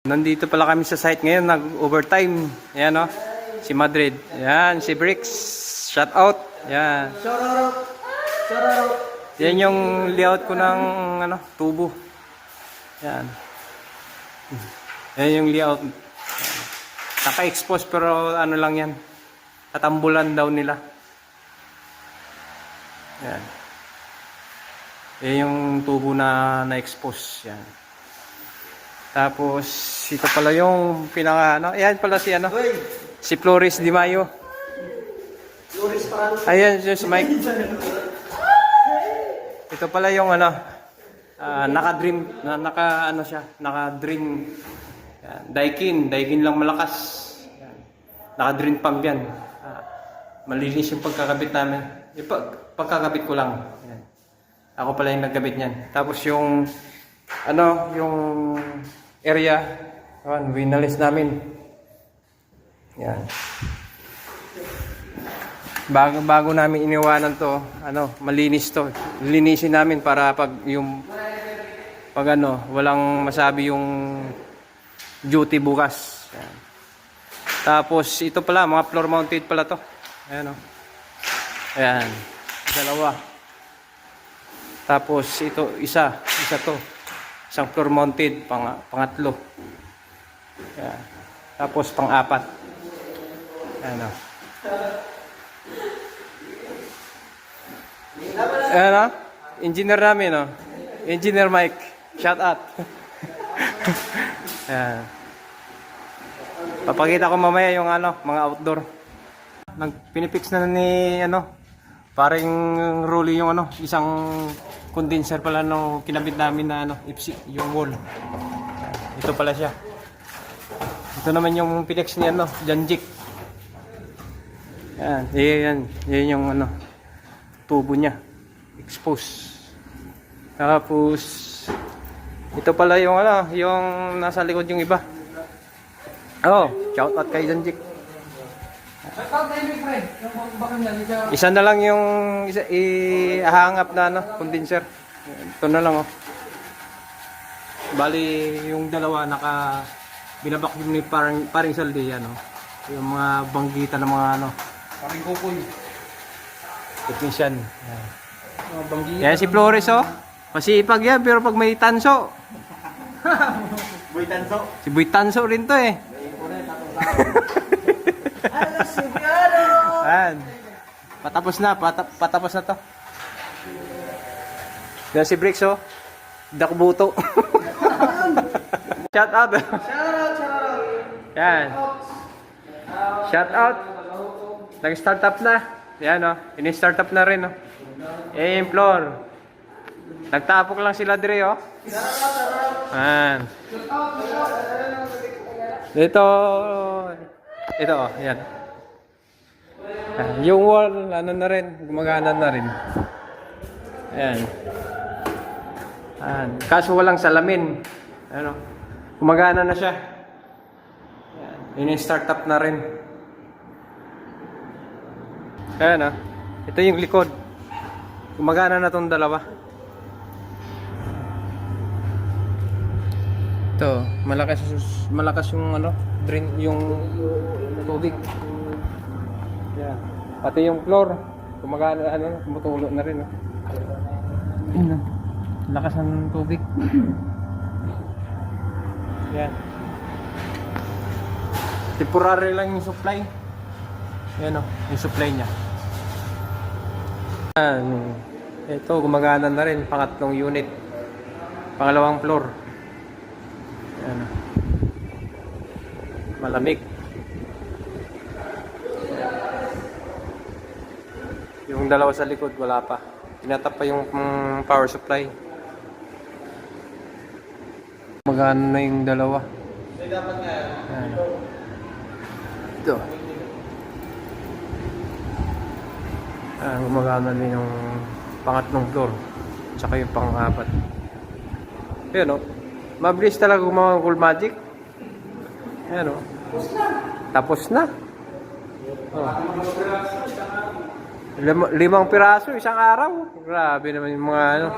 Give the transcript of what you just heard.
Nandito pala kami sa site ngayon, nag-overtime. Ayan o, si Madrid. Ayan, si Bricks. Shout out. Ayan. Shout out. Yan yung layout ko ng tubo. Ayan. Yan yung layout. Naka-expose pero ano lang yan. Tatambulan daw nila. Ayan. Yan yung tubo na na-expose. Yan. Tapos, ito pala yung pinaka, ayan pala si si Flores Di Mayo. Flores parang. Ayan, si Mike. Ito pala yung naka-dream, naka-dream. Daikin lang malakas. Naka-dream pump yan. Malinis yung pagkakabit namin. Yung pagkakabit ko lang. Ayan. Ako pala yung nagkabit niyan. Tapos yung, yung area, winalis namin. Yan. Bago namin iniwanan to, malinis to. Linisin namin para pag walang masabi yung duty bukas. Yan. Tapos ito pala, mga floor mounted pala to. Ayan o. Ayan. Dalawa. Tapos ito, isa to. Isang floor mounted, pangatlo. Yan. Tapos pang-apat. Ayan o. Ayan o. Engineer namin o. Engineer Mike. Shout out. Ayan. Papakita ko mamaya yung mga outdoor. Pinipix na ni paring rolling yung isang condenser pala nung kinabit namin na ipsi, yung wall. Ito pala siya. Ito naman yung pinex ni Janjik. Yan yung tubo niya. Expose. Tapos ito pala yung yung nasa likod yung iba. Oh, shout out kay Janjik. Isa na lang yung ihangap na condenser. Ito na lang Bali yung dalawa binaback ni paring Saldi yung mga banggita ng mga Paring kukoy. Technician. Mga banggita. Yan si Flores masipag yan pero pag may tanso. Boy Tanso. Si Boy Tanso rin to Ayan. Patapos na to. Yan si Bricks Dakbuto. Shout out. Yan. Shout out. Nag-start up na. Yan ini-start up na rin yung floor. Nagtapok lang sila dire Yan. Ito yan. Yung wall, na rin, gumagana na rin. Ayan. Kaso walang salamin. Gumagana na siya. Ayan. Ini-start up na rin. Ayan ito yung likod. Gumagana na tong dalawa. Ito, malakas yung drain, yung tubig. Yeah. Pati yung floor, gumagana tumutulo na rin lakas ng tubig. Yan. Temporary lang yung supply. Yan yung supply niya. Ito, gumagana na rin, pangatlong unit. Pangalawang floor. Yan. Malamig. Yung dalawa sa likod, wala pa. Tinatap pa yung power supply. Magana na yung dalawa. Ayan. Ito. Gumagana din yung pangatlong floor. Tsaka yung pang-apat. Ayan mabilis talaga gumawa ng Cool Magic. Ayan Tapos na. Limang piraso, isang araw. Grabe naman yung mga